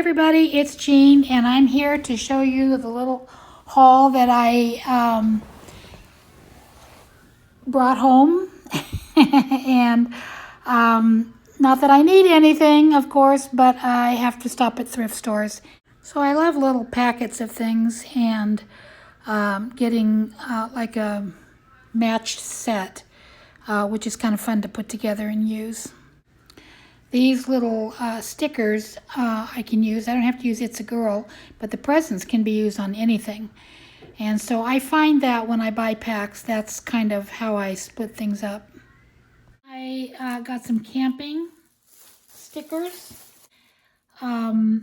everybody, it's Jean, and I'm here to show you the little haul that I brought home. And not that I need anything, of course, but I have to stop at thrift stores. So I love little packets of things, and getting like a matched set, which is kind of fun to put together and use. These little stickers I can use. I don't have to use It's a Girl, but the presents can be used on anything. And so I find that when I buy packs, that's kind of how I split things up. I got some camping stickers. I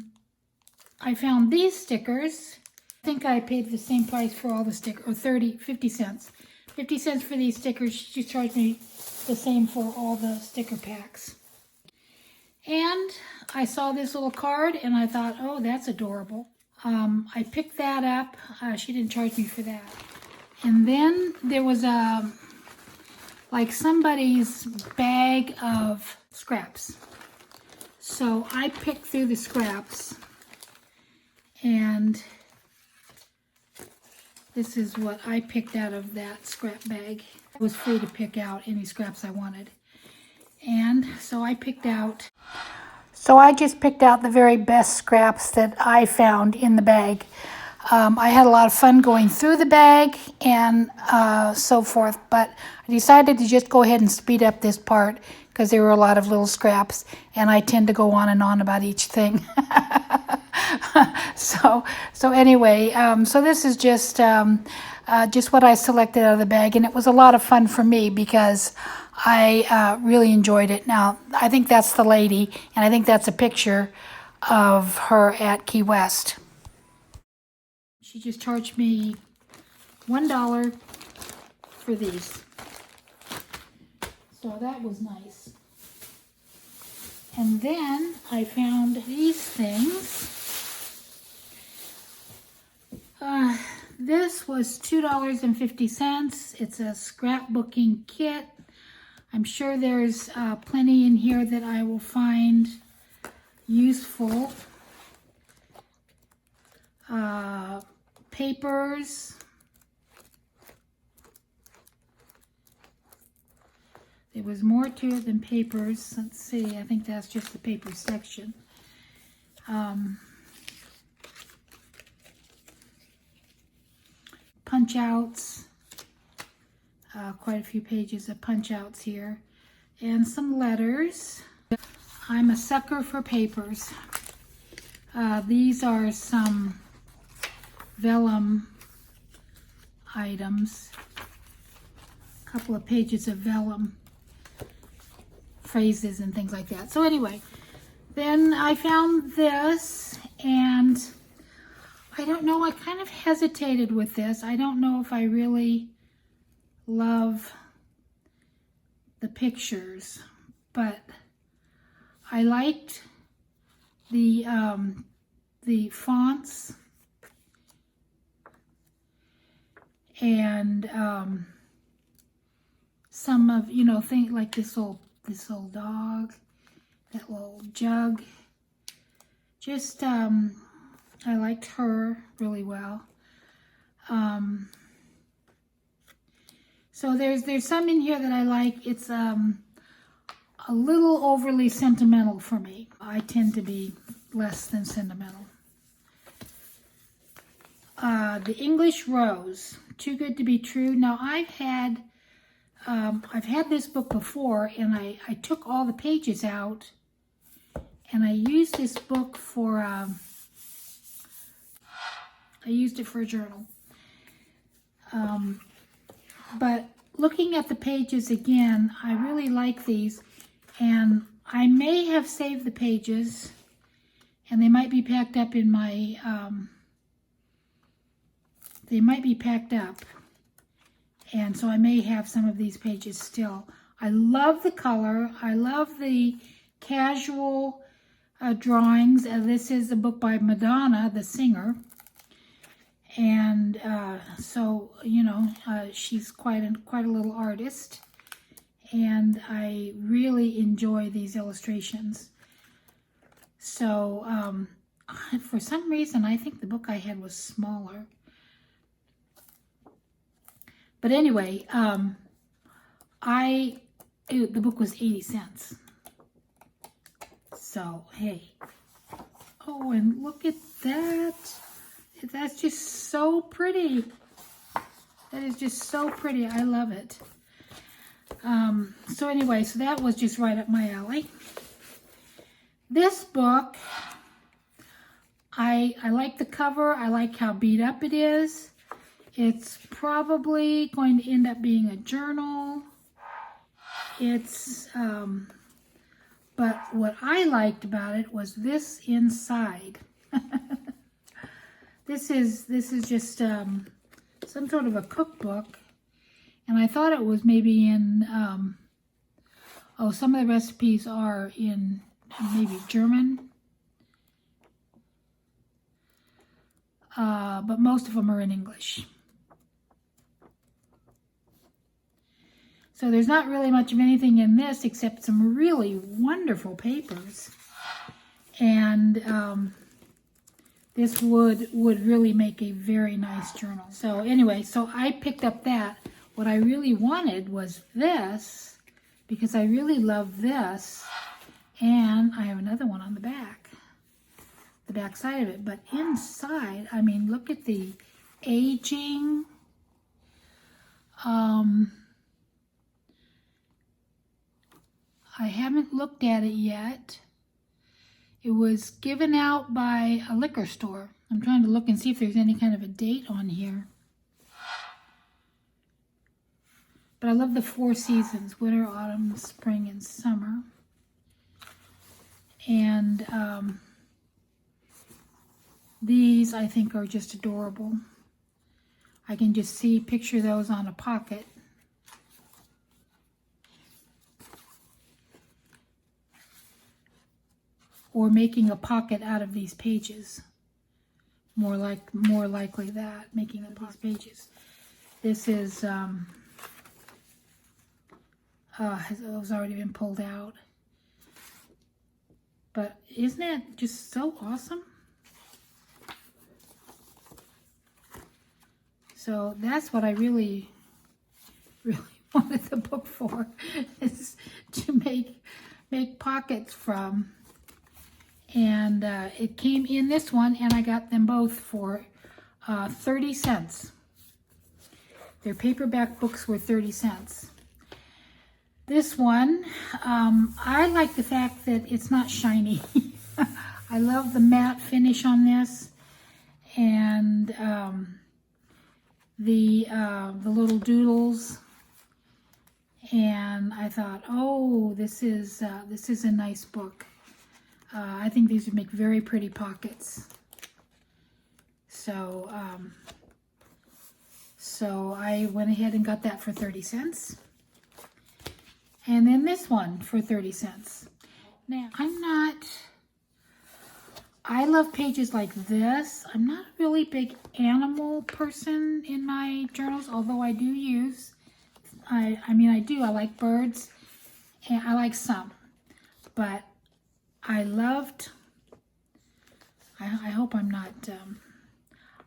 found these stickers. I think I paid the same price for all the stickers, or 50 cents. 50 cents for these stickers. She charged me the same for all the sticker packs. And I saw this little card and I thought, oh, that's adorable. I picked that up. She didn't charge me for that. And then there was like somebody's bag of scraps. So I picked through the scraps, and this is what I picked out of that scrap bag. I was free to pick out any scraps I wanted. And so I just picked out the very best scraps that I found in the bag. I had a lot of fun going through the bag and so forth, but I decided to just go ahead and speed up this part because there were a lot of little scraps, and I tend to go on and on about each thing. So anyway, so this is just what I selected out of the bag, and it was a lot of fun for me because I really enjoyed it. Now, I think that's the lady, and I think that's a picture of her at Key West. She just charged me $1 for these. So that was nice. And then I found these things. This was $2.50. It's a scrapbooking kit. I'm sure there's plenty in here that I will find useful. Papers. There was more to it than papers. Let's see, I think that's just the paper section. Punch outs. Quite a few pages of punch outs here. And some letters. I'm a sucker for papers. These are some vellum items. A couple of pages of vellum phrases and things like that. So anyway, then I found this, and I don't know, I kind of hesitated with this. I don't know if I really love the pictures, but I liked the fonts, and some of, you know, things like this old dog, that little jug. Just I liked her really well. So there's some in here that I like. It's a little overly sentimental for me. I tend to be less than sentimental. The English Rose, Too Good to Be True. Now I've had this book before, and I took all the pages out, and I used this book for I used it for a journal. But looking at the pages again, I really like these, and I may have saved the pages, and they might be packed up in my, they might be packed up, and so I may have some of these pages still. I love the color. I love the casual drawings. This is a book by Madonna, the singer. And so, you know, she's quite a little artist, and I really enjoy these illustrations. So For some reason, I think the book I had was smaller. But anyway, the book was 80 cents. So, hey. Oh, and look at that. That's just so pretty. That is just so pretty. I love it. So anyway, so that was just right up my alley. This book, I like the cover. I like how beat up it is. It's probably going to end up being a journal. It's, but what I liked about it was this inside. This is just some sort of a cookbook, and I thought it was maybe in. Some of the recipes are in maybe German, but most of them are in English. So there's not really much of anything in this except some really wonderful papers. And this would really make a very nice journal. So anyway, so I picked up that. What I really wanted was this, because I really love this. And I have another one on the back side of it. But inside, I mean, look at the aging. I haven't looked at it yet. It was given out by a liquor store. I'm trying to look and see if there's any kind of a date on here. But I love the 4 seasons: winter, autumn, spring, and summer. And these, I think, are just adorable. I can just picture those on a pocket. Or making a pocket out of these pages. More likely that, making a pocket pages. This is, it's already been pulled out. But isn't that just so awesome? So that's what I really wanted the book for, is to make pockets from. And it came in this one, and I got them both for 30 cents. Their paperback books were 30 cents. This one, I like the fact that it's not shiny. I love the matte finish on this, and the little doodles. And I thought, oh, this is a nice book. I think these would make very pretty pockets. So, so I went ahead and got that for 30 cents. And then this one for 30 cents. Now, I love pages like this. I'm not a really big animal person in my journals, although I do use, I like birds, and I like some. But I hope I'm not,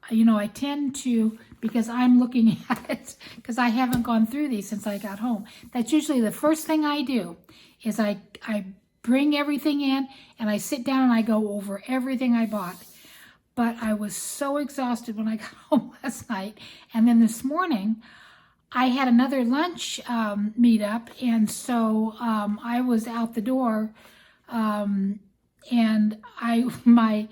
I tend to, because I'm looking at it, because I haven't gone through these since I got home. That's usually the first thing I do, is I bring everything in, and I sit down and I go over everything I bought. But I was so exhausted when I got home last night. And then this morning, I had another lunch meetup, and so I was out the door, and my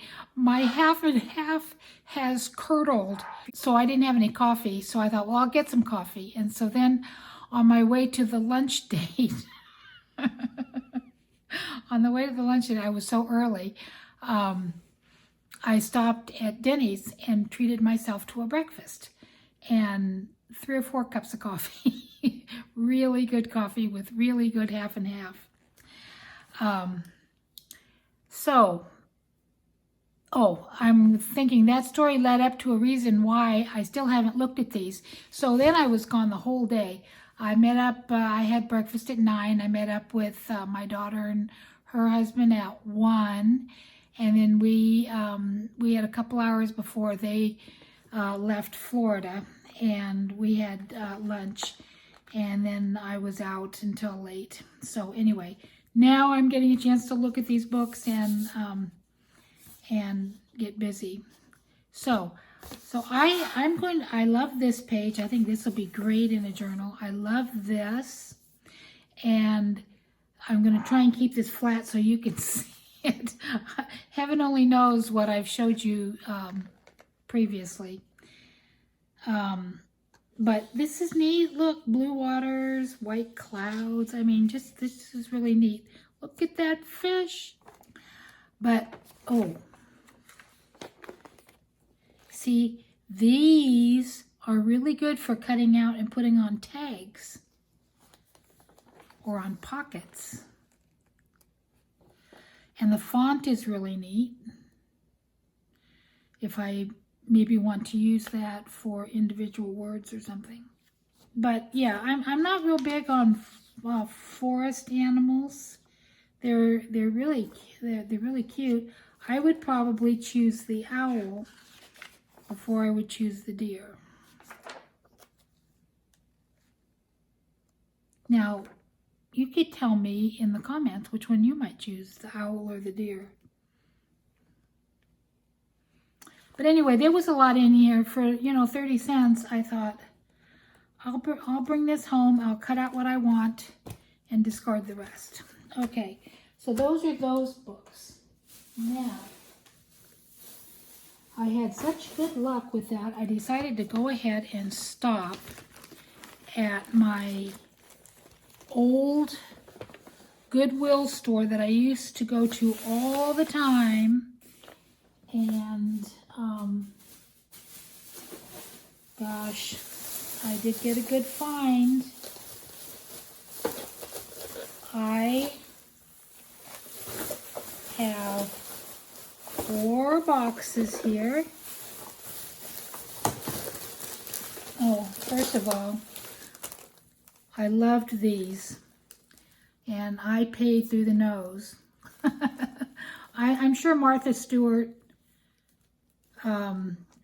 half and half has curdled, so I didn't have any coffee. So I thought, well, I'll get some coffee. And so then on my way to the lunch date, I was so early, I stopped at Denny's and treated myself to a breakfast and 3 or 4 cups of coffee. Really good coffee with really good half and half. I'm thinking that story led up to a reason why I still haven't looked at these. So then I was gone the whole day. I met up, I had breakfast at 9. I met up with my daughter and her husband at 1. And then we had a couple hours before they left Florida, and we had lunch, and then I was out until late. So anyway, now I'm getting a chance to look at these books and get busy. So I love this page. I think this will be great in a journal. I love this, and I'm going to try and keep this flat so you can see it. Heaven only knows what I've showed you previously. But this is neat. Look, blue waters, white clouds. I mean, just this is really neat. Look at that fish. But, oh, see, these are really good for cutting out and putting on tags or on pockets. And the font is really neat. If I maybe want to use that for individual words or something. But yeah, I'm not real big on forest animals. They're really cute. I would probably choose the owl before I would choose the deer. Now, you could tell me in the comments which one you might choose, the owl or the deer. But anyway, there was a lot in here for, 30 cents. I thought, I'll bring this home. I'll cut out what I want and discard the rest. Okay, so those are those books. Now, I had such good luck with that, I decided to go ahead and stop at my old Goodwill store that I used to go to all the time. And, gosh, I did get a good find. I have 4 boxes here. Oh, first of all, I loved these, and I paid through the nose. I'm sure Martha Stewart,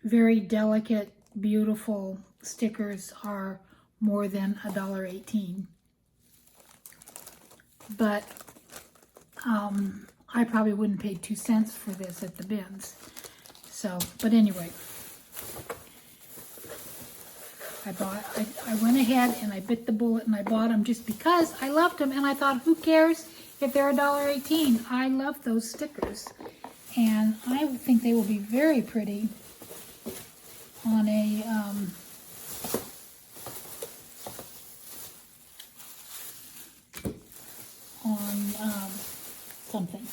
very delicate, beautiful stickers are more than $1.18. But I probably wouldn't pay 2 cents for this at the bins. So, but anyway, I went ahead and I bit the bullet and I bought them just because I loved them, and I thought, who cares if they're $1.18? I love those stickers, and I think they will be very pretty on a something.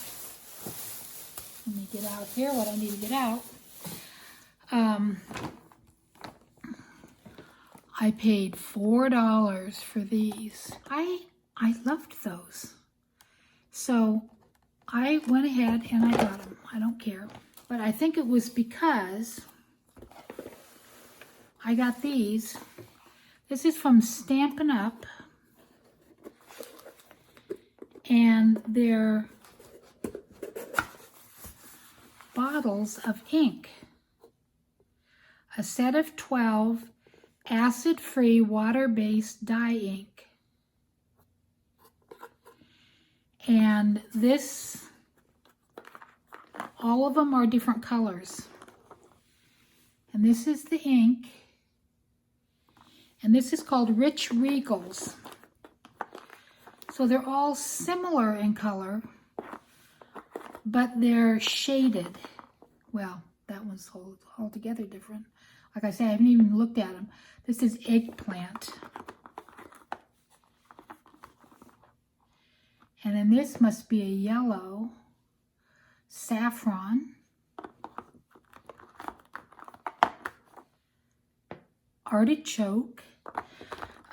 Let me get out here what I need to get out. I paid $4 for these. I loved those. So I went ahead and I got them. I don't care. But I think it was because I got these. This is from Stampin' Up. And they're bottles of ink. A set of 12 acid-free water-based dye ink. And this, all of them are different colors. And this is the ink. And this is called Rich Regals. So they're all similar in color, but they're shaded. Well, that one's altogether different. Like I said, I haven't even looked at them. This is Eggplant. And then this must be a yellow, Saffron, Artichoke.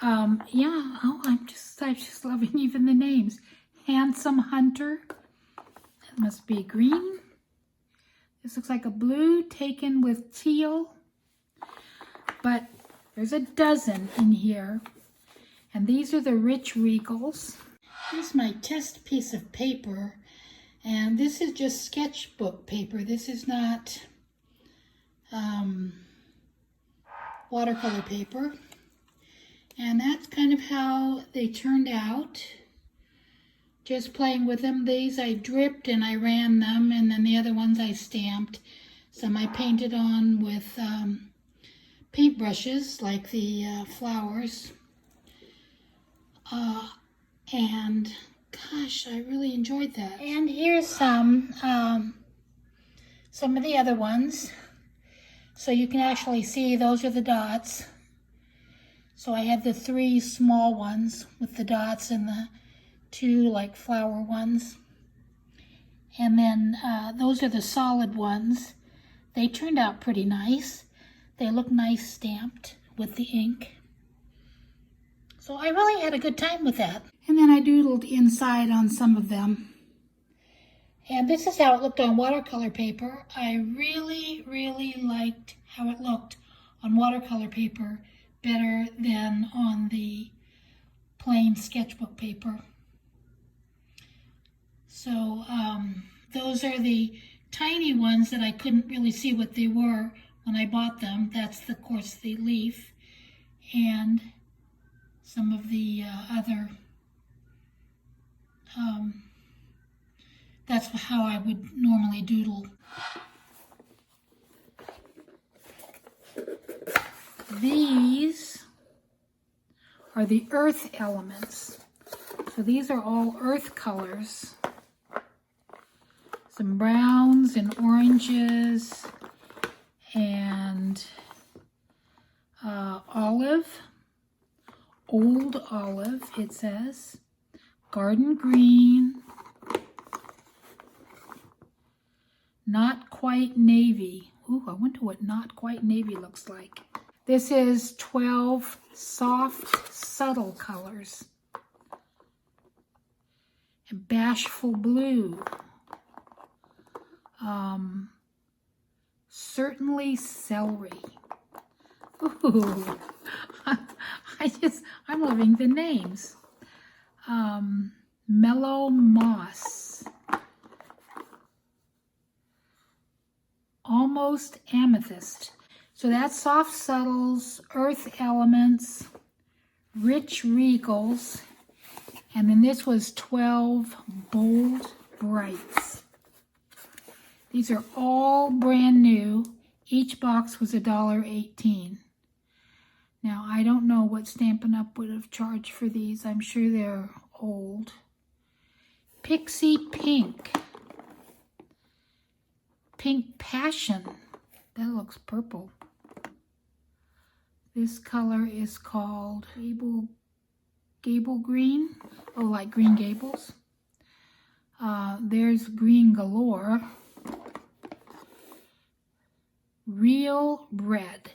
Yeah, oh, I'm just loving even the names. Handsome Hunter. That must be green. This looks like a blue taken with teal. But there's a dozen in here. And these are the Rich Regals. Here's my test piece of paper. And this is just sketchbook paper. This is not watercolor paper. And that's kind of how they turned out. Just playing with them. These I dripped and I ran them, and then the other ones I stamped. Some I painted on with paintbrushes, like the flowers. And gosh, I really enjoyed that. And here's some of the other ones. So you can actually see those are the dots. So I had the 3 small ones with the dots and the 2 like flower ones. And then those are the solid ones. They turned out pretty nice. They look nice stamped with the ink. So I really had a good time with that. And then I doodled inside on some of them. And this is how it looked on watercolor paper. I really, really liked how it looked on watercolor paper better than on the plain sketchbook paper. So those are the tiny ones that I couldn't really see what they were when I bought them. That's, of course, the leaf and some of the other, that's how I would normally doodle. These are the earth elements. So these are all earth colors. Some browns and oranges and olive, old olive it says, garden green, not quite navy. Ooh, I wonder what not quite navy looks like. This is 12 soft, subtle colors. And bashful blue. Certainly celery. Ooh, I'm loving the names. Mellow moss. Almost amethyst. So that's soft subtles, earth elements, rich regals, and then this was 12 bold brights. These are all brand new. Each box was $1.18. Now, I don't know what Stampin' Up! Would have charged for these. I'm sure they're old. Pixie Pink. Pink Passion. That looks purple. This color is called Gable Green. Oh, like Green Gables. There's Green Galore. Real Red.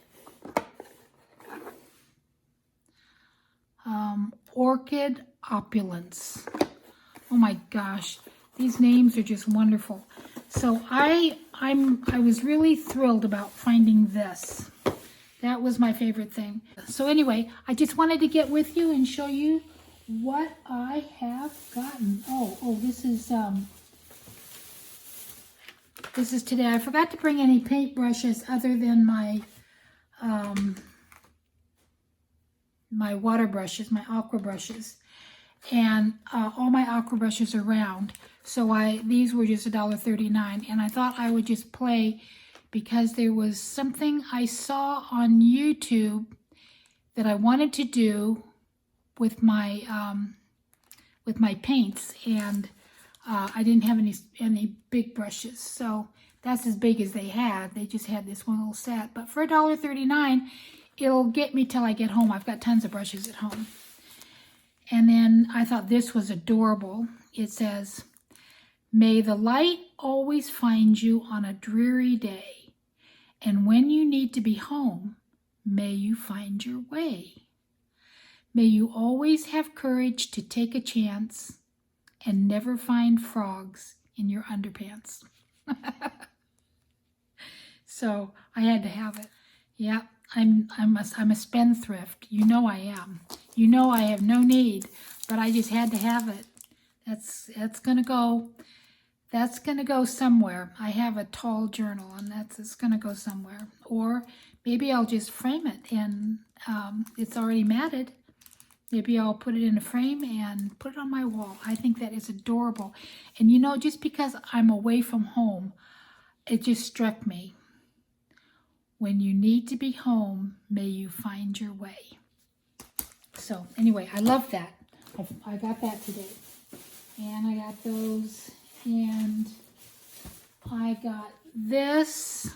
Orchid Opulence. Oh my gosh, these names are just wonderful. So I was really thrilled about finding this. That was my favorite thing. So anyway, I just wanted to get with you and show you what I have gotten. Oh, this is today. I forgot to bring any paint brushes other than my my water brushes, my aqua brushes. And all my aqua brushes are round. So these were just $1.39. And I thought I would just play because there was something I saw on YouTube that I wanted to do with my paints. And I didn't have any big brushes. So that's as big as they had. They just had this one little set. But for $1.39, it'll get me till I get home. I've got tons of brushes at home. And then I thought this was adorable. It says, "May the light always find you on a dreary day, and when you need to be home, may you find your way. May you always have courage to take a chance and never find frogs in your underpants." So I had to have it. Yeah, I'm a spendthrift. You know I am. You know I have no need, but I just had to have it. That's gonna go. That's going to go somewhere. I have a tall journal, and it's going to go somewhere. Or maybe I'll just frame it, and it's already matted. Maybe I'll put it in a frame and put it on my wall. I think that is adorable. And you know, just because I'm away from home, it just struck me. When you need to be home, may you find your way. So anyway, I love that. I got that today. And I got those. And I got this.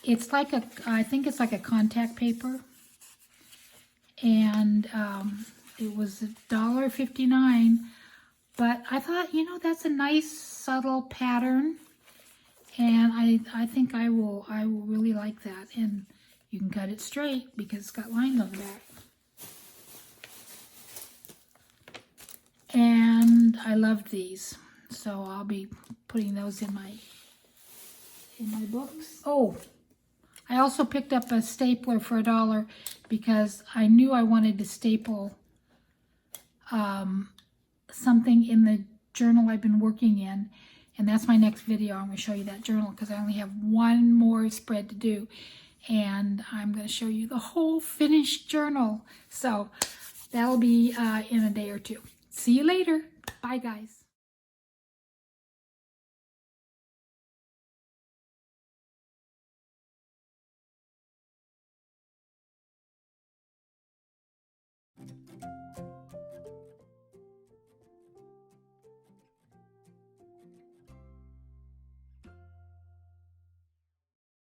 It's like I think it's like a contact paper. And it was $1.59. But I thought, you know, that's a nice subtle pattern. And I think I will really like that. And you can cut it straight because it's got lines on the back. And I loved these. So I'll be putting those in my books. Oh, I also picked up a stapler for $1 because I knew I wanted to staple something in the journal I've been working in. And that's my next video. I'm going to show you that journal because I only have one more spread to do. And I'm going to show you the whole finished journal. So that'll be in a day or two. See you later. Bye, guys.